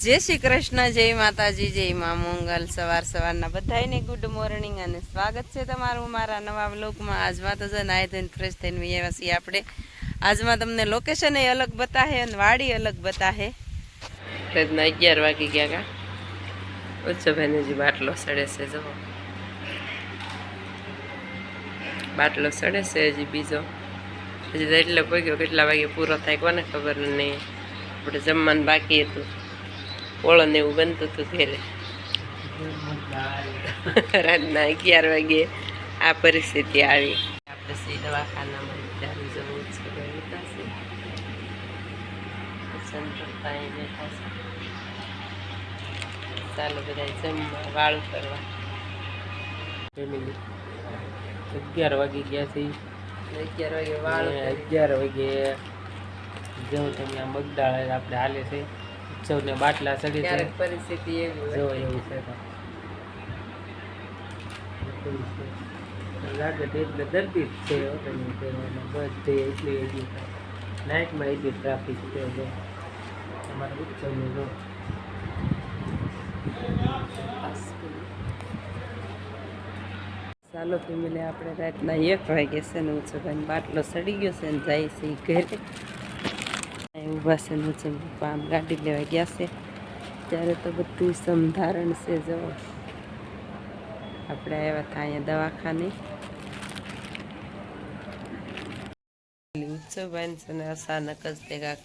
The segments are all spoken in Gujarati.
जय श्री कृष्ण, जय माताजी, जय मां मंगल। सवार सवाરના બધાને ગુડ મોર્નિંગ અને સ્વાગત છે તમારું મારા નવા વ્લોગમાં। આજમાં તો જો નાઈ ધોઈને ફ્રેશ થઈને આવ્યા છીએ આપણે। આજમાં તમને લોકેશન એ અલગ બતાહે અને વાડી અલગ બતાહે। રાતના 11 વાગી ગયા કા ઓછો ભાઈજી બાટલો સડે છે, જો બાટલો સડે છે હજી બીજો, હજી એટલે પગ્યો કેટલા વાગે પૂરો થાય કોને ખબર નહીં। આપણે જમવાનું બાકી હતું, ઓળો ને એવું બનતું હતું ઘરે। રાતના 11 વાગે આ પરિસ્થિતિ આવી। આપણે સી દવાખાનામાં ત્યારે જવું છે, બેઠા છે ચાલો બધા જમવા વાળું કરવા। 11 વાગી ગયા છે, 11 વાગે વાળું 11 વાગે જેવું તમે આ મગદાળ આપણે હાલે છે, સૌને બાટલા ચડી છે, પરિસ્થિતિ એવી જો એવું છે લાગે તો એટલે દર્દી જ છે બધે એટલી નાઇટમાં એટલી ટ્રાફિક છે। જો તમારે ઉત્સવનું જો ચાલો ફેમિલી આપણે રાતના 1 વાગે છે ને ઉછભાઈ બાટલો સડી ગયો છે ને જાય છે ઘરે ઊભા છે ને ઉછમ આમ ગાડી લેવા ગયા છે। ત્યારે તો બધું સમધારણ છે, જો આપણે આવ્યા હતા અહીંયા દવાખાને। ઉત્સવભાઈ છે ને અચાનક જ ભેગા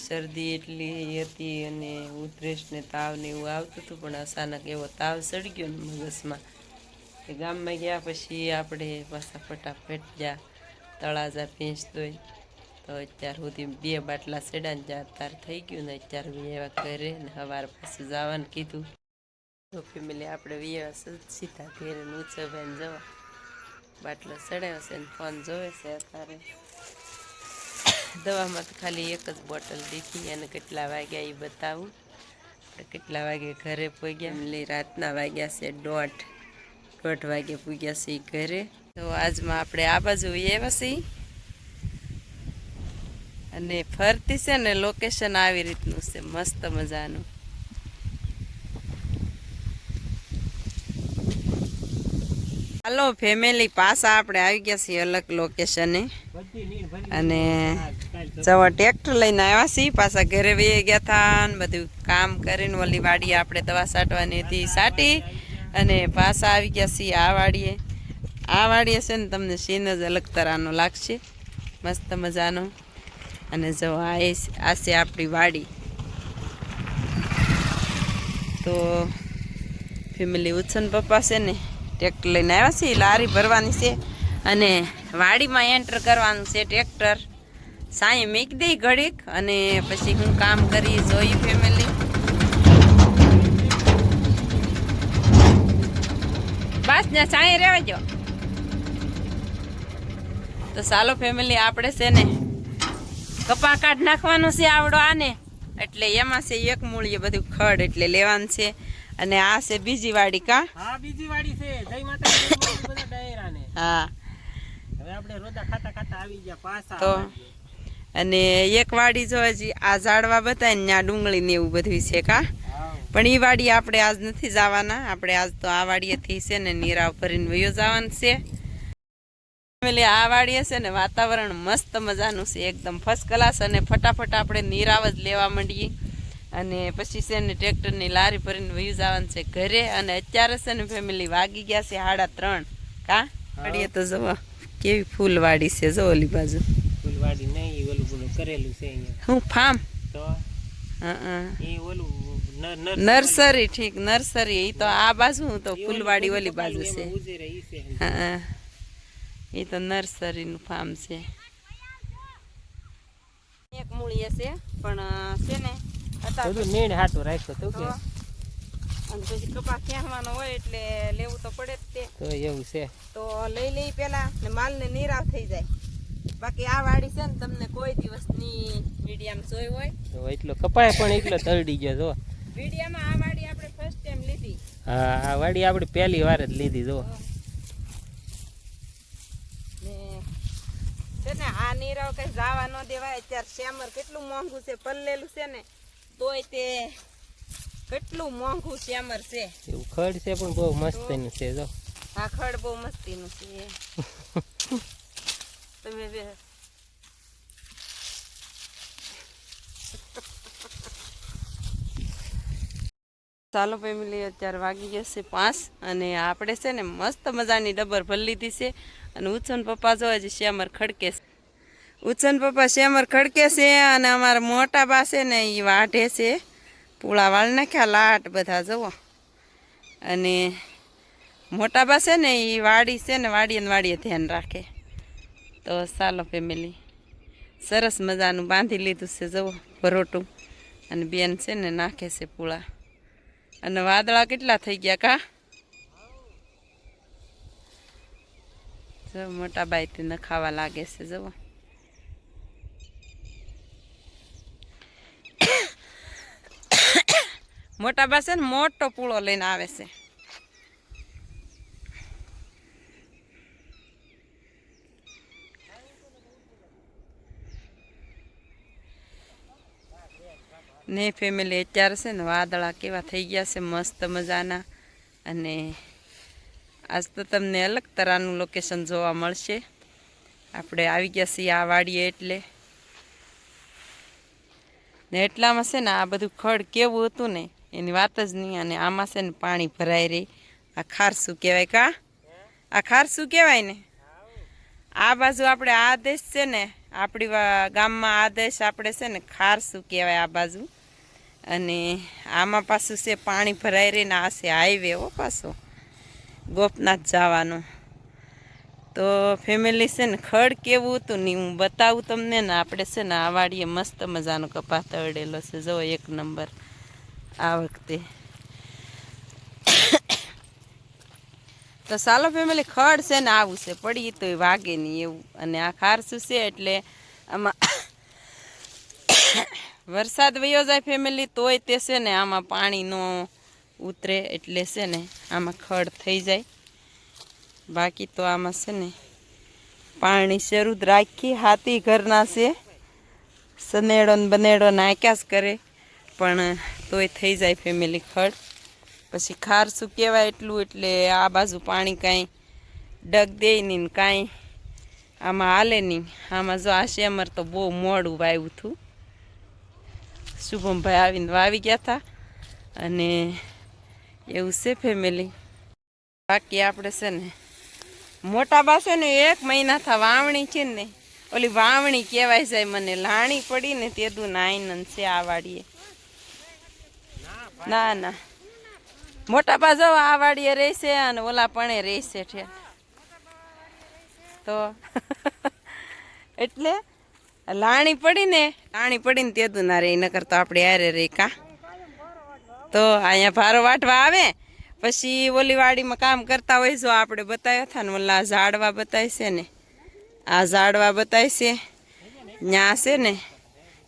શરદી એટલી હતી અને ઉધરસ ને તાવ ને એવું આવતું હતું, પણ અચાનક એવો તાવ ચડી ગયો ને મગજમાં। ગામમાં ગયા પછી આપણે પાછા ફટાફટ ગયા તળાજા ભેંસ દોઈ, તો અત્યાર સુધી 2 બાટલા ચડ્યા ને અત્યારે થઈ ગયું ને અત્યારે એવા ઘરે ને સવારે પાછું જવાનું કીધું। તો ફેમિલી આપણે વ્યવા સીધા ઘરે ઉત્સવભાઈને જવા બાટલો ચડાવ્યો છે ને ફોન જોવે છે અત્યારે। દવામાં તો ખાલી 1 જ બોટલ દીધી અને કેટલા વાગ્યા એ બતાવું। કેટલા વાગે ઘરે પહોંચ્યા, રાતના વાગ્યા છે 1:30 વાગે પૂગ્યા છીએ ઘરે। તો આજમાં આપણે આ બાજુ આવ્યા છીએ અને ફરતી છે ને લોકેશન આવી રીતનું છે, મસ્ત મજાનું। હાલો ફેમિલી પાછા આપણે આવી ગયા છીએ અલગ લોકેશને અને જવા ટ્રેક્ટર લઈને આવ્યા છીએ, પાછા ઘરે વહી ગયા હતા ને બધું કામ કરીને ઓલી વાડીએ આપણે દવા છાંટવાની હતી છાંટી અને પાછા આવી ગયા છીએ આ વાડીએ। આ વાડીએ છે ને તમને સીન જ અલગ તરહનો લાગશે, મસ્ત મજાનો। અને જો આ છે આપણી વાડી। તો ફેમિલી ઉછન પપ્પા છે ને ટ્રેક્ટર લઈને આવ્યા છે, લારી ભરવાની છે અને વાડીમાં એન્ટર કરવાનું છે ટ્રેક્ટર। સાંઈ મૂકી દઈ ઘડીક અને પછી હું કામ કરી જોઈ ફેમિલી। બસ ને સાંઈ રહેવા જો। તો ચાલો ફેમિલી આપણે છે ને કપા કાઢ નાખવાનું છે આવડો આને, એટલે એમાં છે 1 મૂળીએ બધું ખડ એટલે લેવાનું છે। અને આ છે બીજી વાડી કા? હા બીજી વાડી છે, જય માતાજી બધા ડાયરાને। હા હવે આપણે રોદા ખાતા ખાતા આવી ગયા પાછા। તો અને એક વાડી જો હજી આ ઝાડવા બતાય ને ત્યાં ડુંગળી ને એવું બધું છે કા, પણ એ વાડી આપણે આજ નથી જવાના। આપણે આજ તો આ વાડીએથી છે ને નીરાવ ભરીને વયો જવાનું છે। આ વાડીએ છે ને વાતાવરણ મસ્ત મજાનું છે, એકદમ ફર્સ્ટ ક્લાસ અને ફટાફટ આપણે નીરાવ જ લેવા માંડીએ અને પછી છે ને ટ્રેક્ટરની લારી ભરીને વયું જવાનું છે ઘરે। અને અત્યારે છે ને ફેમિલી વાગી ગયા છે 3:30 કા? વાડીએ તો જવા કેવી ફૂલવાડી છે, જો ઓલી બાજુ ફૂલવાડી નહીં ઓલું બોલું કરેલું છે અહીંયા। હું ફાર્મ? તો હા એ ઓલું નર્સરી, ઠીક નર્સરી। એ તો આ બાજુ તો ફૂલવાડી ઓલી બાજુ છે। હા એ તો નર્સરીનું ફાર્મ છે। 1 મૂળીએ છે પણ છે ને બધું નીણ હાટું રાખ્યો તો કે અને પછી કપા ખેંચવાનો હોય એટલે લેવું તો પડે જ તે। તો એવું છે તો લઈ પેલા ને માલને નિરાવ થઈ જાય। બાકી આ વાડી છે ને તમને કોઈ દિવસની મીડિયમ જોઈ હોય તો એટલો કપાય પણ એટલો તરડી ગયો જો વિડિયામાં। આ વાડી આપણે ફર્સ્ટ ટાઈમ લીધી। હા આ વાડી આપણે પહેલી વાર જ લીધી જો ને છે ને આ નીરાવ કઈ જવા ન દેવાય। અત્યારે શેમર કેટલું મોંઘું છે, પલ્લેલું છે ને તોય તે કેટલું મોંઘું શેમર છે. એવું ખડ છે પણ બહુ મસ્તીનું છે જો. આ ખડ બહુ મસ્તીનું છે. તમે બે ચાલો ફેમિલી, અત્યારે વાગી ગયા છે 5 અને આપણે છે ને મસ્ત મજાની ડબર ભરી લીધી છે. અને ઉછન પપ્પા જો હજી શેમર ખડકે છે. ઉછન પપ્પા શેમર ખડકે છે અને અમારા મોટા બા છે ને એ વાઢે છે. પૂળા વાળ નાખ્યા લાટ બધા જવો. અને મોટા બા છે ને એ વાડી છે ને વાડીએ ધ્યાન રાખે. તો ચાલો ફેમિલી, સરસ મજાનું બાંધી લીધું છે જવો ભરોટું. અને બેન છે ને નાખે છે પૂળા. અને વાદળા કેટલા થઈ ગયા કા. જો મોટા બાઈથી નખાવા લાગે છે જવો. મોટા બા છે ને મોટો પૂળો લઈને આવે છે. ને ફેમિલી, અત્યારે છે ને વાદળા કેવા થઈ ગયા છે મસ્ત મજાના. અને આજ તો તમને અલગ તરહનું લોકેશન જોવા મળશે. આપણે આવી ગયા છીએ આ વાડીએ એટલે. ને એટલામાં છે ને આ બધું ખડ કેવું હતું ને એની વાત જ નહીં. અને આમાં છે ને પાણી ભરાઈ રહી. આ ખારસું કહેવાય કા. આ ખારસું કહેવાય ને. આ બાજુ આપણે આ દેશ છે ને, આપણી ગામમાં આ દેશ આપણે છે ને ખારસું કહેવાય આ બાજુ. અને આમાં પાછું છે પાણી ભરાઈ રહીને આ છે હાઈવે હો પાછો ગોપનાથ જવાનો. તો ફેમિલી છે ને ખડ કેવું હતું ને હું બતાવું તમને ને. આપણે છે ને આ વાડીએ મસ્ત મજાનો કપાસ તળેલો છે જો 1 નંબર આ વખતે. તો ચાલો ફેમિલી, ખડ છે ને આવું છે પડી તો વાગે નહીં એવું. અને આ ખારસું છે એટલે આમાં વરસાદ વયો જાય ફેમિલી તોય તે છે ને આમાં પાણી ન ઉતરે. એટલે છે ને આમાં ખડ થઈ જાય. બાકી તો આમાં છે ને પાણી શરૂ જ રાખી. હાથી ઘરના છે, સનેડો ને બનેડો નાખ્યા જ કરે પણ તોય થઈ જાય ફેમિલી ખડ. પછી ખારસું કહેવાય એટલું. એટલે આ બાજુ પાણી કાંઈ ડગ દે નહીં ને કાંઈ આમાં હાલે નહીં. આમાં જો આ શેમર તો બહુ મોડું વાવ્યું હતું. શુભમભાઈ આવીને વાવી ગયા હતા. અને એવું છે ફેમિલી. બાકી આપણે છે ને મોટા બા છે ને 1 મહિના થા વાવણી છે ને, ઓલી વાવણી કહેવાય જાય મને. લાણી પડી ને તેદું આનંદ છે આ વાડીએ. ના ના, મોટા બા જો આ વાડીએ રહેશે અને ઓલા પણ રહેશે છે. તો એટલે લાણી પડીને તેદું ના રહે. નકર તો આપણે હારે રહી કા. તો અહીંયા ભારો વાટવા આવે પછી ઓલી વાડીમાં કામ કરતા હોય. જો આપણે બતાવ્યા હતા ને ઓલા ઝાડવા બતાય છે ને, આ ઝાડવા બતાય છે. ત્યાં છે ને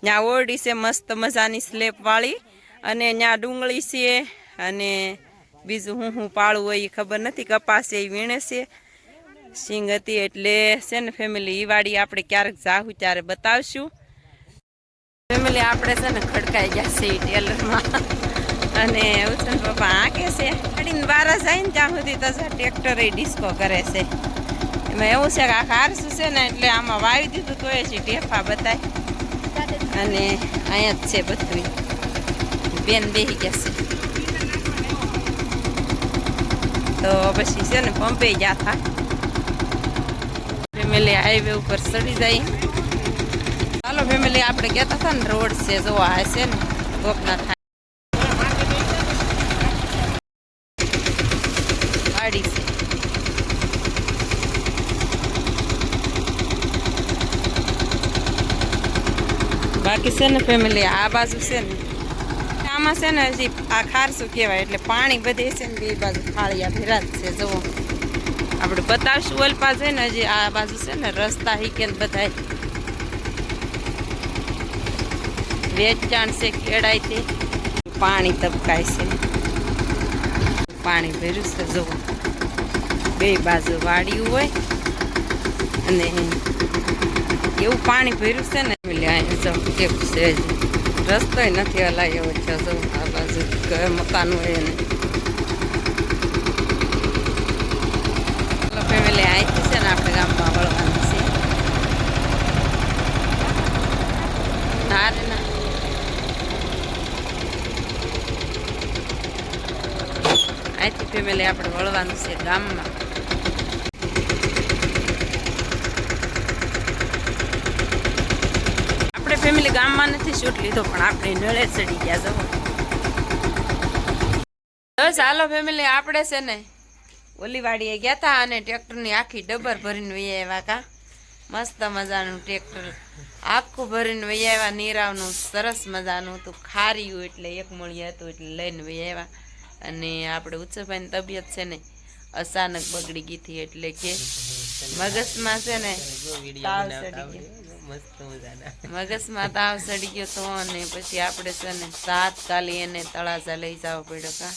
ત્યાં ઓરડી છે મસ્ત મજાની સ્લેબ વાળી. અને ત્યાં ડુંગળી છે. અને બીજું હું પાળું હોય એ ખબર નથી. કપાસ એ વીણે છે, સિંગ હતી. એટલે છે ને ફેમિલી, એ વાડી આપણે ક્યારેક જાહું ત્યારે બતાવશું. ફેમિલી, આપણે છે ને ખડકાઈ ગયા છે ટેલરમાં. અને ઉછન પપ્પા આંકે છે. ગાડીને બહાર જાય ને ત્યાં સુધી તો ટ્રેક્ટર ડિસ્કો કરે છે. એમાં એવું છે કે આ ખારસું છે ને એટલે આમાં વાવી દીધું તોય છે ઢેફા બતાય. અને અહીંયા જ છે બધું. બેન બેસી ગયા છે. તો પછી છે ને પંપે ગયા હતા. ફેમિલી હાઈવે ઉપર ચડી જાય. ચાલો ફેમિલી, આપણે કહેતા હતા ને રોડ છે જોવા આ છે ને ગોપનાથ વાડી છે. બાકી છે ને ફેમિલી આ બાજુ છે ને આમાં છે ને હજી આ ખારસું કહેવાય. એટલે પાણી બધે છે ને 2 બાજુ થાળિયા ભેરા જ છે જુઓ. આપણે બતાવશું ઓલપા છે ને હજી આ બાજુ છે ને રસ્તા હીકે બધા વેચાણ છે ખેડાયથી. પાણી તબકાય છે, પાણી ભર્યું છે જુઓ. 2 બાજુ વાડિયું હોય અને એવું પાણી ભર્યું છે ને. અહીંયા જો કેવું છે હજી રસ્તોય નથી હલાય એવો છે. જો આ બાજુ મકાન હોય એને ફેમિલી અહીંથી છે ને આપણે ગામમાં વળવાનું છે. ના રે ના, અહીંથી ફેમિલી આપણે વળવાનું છે ગામમાં. આપણે ફેમિલી ગામમાં નથી શૂટ લીધો પણ આપણે નળે ચડી ગયા. જવો બસ હાલો ફેમિલી, આપણે છે ને ઓલી વાડીએ ગયા હતા અને ટ્રેક્ટરની આખી ડબર ભરીને વહી આવ્યા. કા મસ્ત મજાનું ટ્રેક્ટર આખું ભરીને વહી આવ્યા. નીરાવનું સરસ મજાનું હતું, ખાર્યું એટલે એક મળ્યું હતું એટલે લઈને વહી આવ્યા. અને આપણે ઉત્સવભાઈની તબિયત છે ને અચાનક બગડી ગઈ હતી એટલે કે મગજમાં છે ને તાવ ચડી ગયો. મગજમાં તાવ ચડી ગયો તો અને પછી આપણે છે ને તાત્કાલિક એને તળાજા લઈ જવો પડ્યો. કા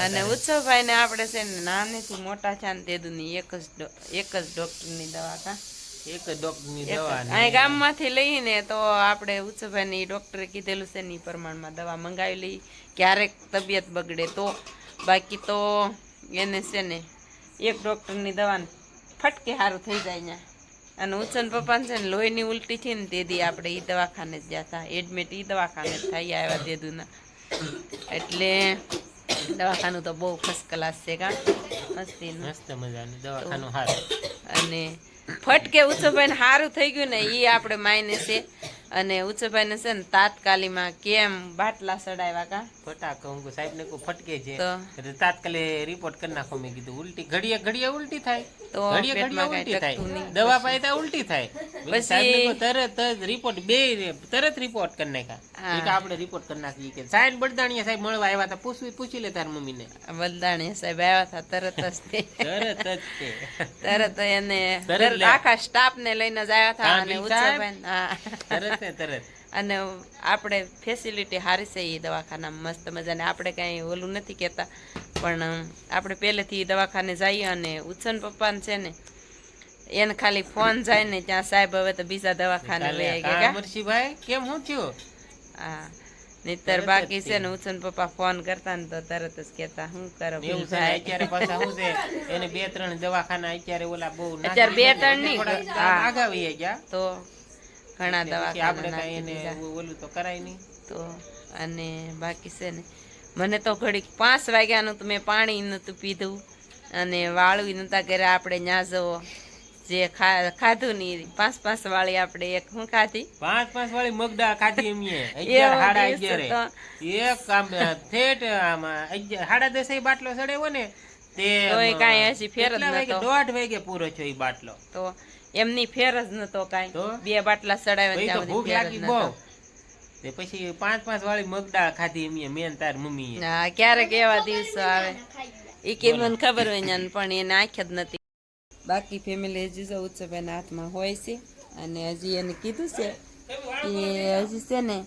અને ઉત્સવભાઈ ને આપણે છે ને નાનેથી મોટા છે ને તેદુની એક જ ડોક્ટરની દવા. કા એક ડોક્ટરની દવા અહીં ગામમાંથી લઈને તો આપણે ઉત્સવભાઈ ને ડોક્ટરે કીધેલું છે ને એ પ્રમાણમાં દવા મંગાવી લઈ. ક્યારેક તબિયત બગડે તો, બાકી તો એને છે ને એક ડોક્ટરની દવાને ફટકે સારું થઈ જાય ત્યાં. અને ઉત્સન પપ્પાને છે ને લોહીની ઉલટી છે ને તેથી આપણે એ દવાખાને જ ગયા હતા. એડમિટ એ દવાખાને જ થઈ આવ્યા તેદુના. એટલે દવાખાનું તો બહુ ફર્સ્ટ ક્લાસ છે. કા મસ્તીનું મસ્ત મજાનું દવાખાનું સારું. અને ફટકે ઉત્સવભાઈને સારું થઈ ગયું ને એ આપણે માયને છે. અને ઉત્સવભાઈને છે ને તાત્કાલિકમાં કેમ બાટલા ચડાવ્યા. કા ફટાક હું સાહેબ ને કોઈ ફટકે છે તો એટલે તાત્કાલિક રિપોર્ટ કરી નાખો. મેં કીધું ઉલટી ઘડીએ ઘડીએ ઉલટી થાય, તો ઘડીએ પેટમાં ઘડીએ કાંઈ ઉલટી થાય, ટકતું નહીં. દવા પાઈ ત્યાં ઉલટી થાય. પછી સાહેબ ને તરત જ રિપોર્ટ તરત રિપોર્ટ કરી નાખ્યા. કે આપણે રિપોર્ટ કરી નાખીએ કે સાહેબ બળદાણીયા સાહેબ મળવા આવ્યા હતા, પૂછી લે તાર મમ્મીને. બલદાણીયા સાહેબ આવ્યા હતા તરત જ તે તરત જ તે તરત એને તરત લે. આખા સ્ટાફ ને લઈને જ આવ્યા હતા. અને કાંબલી સાહેબ. ઉત્સવભાઈ હા તરત ને તરત અને આપણે ફેસિલિટી સારી છે એ દવાખાનામાં મસ્ત મજાને. આપણે કાંઈ ઓલું નથી કહેતા પણ આપણે પહેલેથી એ દવાખાને જઈએ. અને ઉત્સન પપ્પાને છે ને એને ખાલી ફોન જાય ને ત્યાં સાહેબ હવે તો બીજા દવાખાને લઈ ગયા. અમરસિંહભાઈ કેમ હું થયું? હા નહીતર બાકી છે ને ઉત્સન પપ્પા ફોન કરતા ને તો તરત જ કહેતા શું કરો એવું છે ને અત્યારે પાછા શું છે એને 2-3 દવાખાના અત્યારે ઓલા બહુ અત્યારે 2-3 નહીં, હા. આગા વહી ગયા તો ઘણા આપણે દવાખાના કાંઈ એને ઓલું તો કરાય નહીં. તો અને બાકી છે ને મને તો ઘડીક 5 વાગ્યાનું તો મેં પાણી નહોતું પીધું અને વાળું નહોતા કર્યા. આપણે ન્યા જવો જે ખાધું ની 5-5 વાળી આપણે એક હું ખાધી 5-5 વાળી મગદાળ ખાધી એમીએ 11 સાડા 11 એક કામ થેટ આમાં 10:30 બાટલો ચડ્યો ને તે તોય કાંઈ હજી ફેર જ નતો. 1:30 વાગે પૂરો થયો ઈ બાટલો. તો એમની ફેર જ નતો કાંઈ. 2 બાટલા ચડાવ્યા પછી તો ત્યાં ભૂખ સુધી ફેર લાગી જ બહુ. નતો. તે પછી 5-5 વાળી મગદાળ ખાધી એમીએ મેન તાર મમ્મીએ. હા ક્યારેક એવા દિવસો આવે એ કે મને ખબર હોય ને પણ એને આંખ જ નથી. બાકી ફેમિલી હજી તો ઉત્સવના હાથમાં હોય છે. અને હજી એને કીધું છે કે હજી છે ને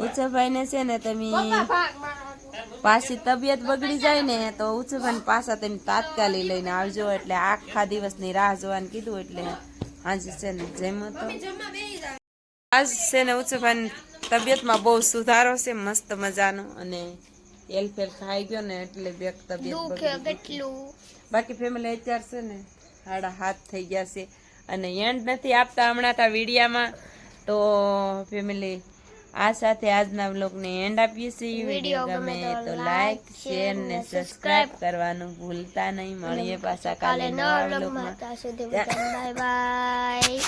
ઉત્સવભાઈને છે ને તમે પાછી તબિયત બગડી જાય ને તો ઉત્સવભાઈને પાછા તમે તાત્કાલિક લઈને આવજો. એટલે આખા દિવસની રાહ જોવાનું કીધું. એટલે આજે છે ને જેમ તો આજ છે ને ઉત્સવભાઈની તબિયતમાં બહુ સુધારો છે મસ્ત મજાનો. અને એલફેલ ખાઈ ગયો ને એટલે બેક તબિયત બગડી ગઈ. બાકી ફેમિલી અત્યારે છે ને 7:30 થઈ ગયા છે. અને એન્ડ નથી આપતા હમણાં તા વિડીયામાં. તો ફેમિલી આ સાથે આજના વ્લોગને એન્ડ આપીએ છીએ. વિડીયો ગમે તો લાઈક શેર ને સબસ્ક્રાઇબ કરવાનું ભૂલતા નહીં. મળીએ પાછા કાલે નવા વ્લોગમાં. Bye bye.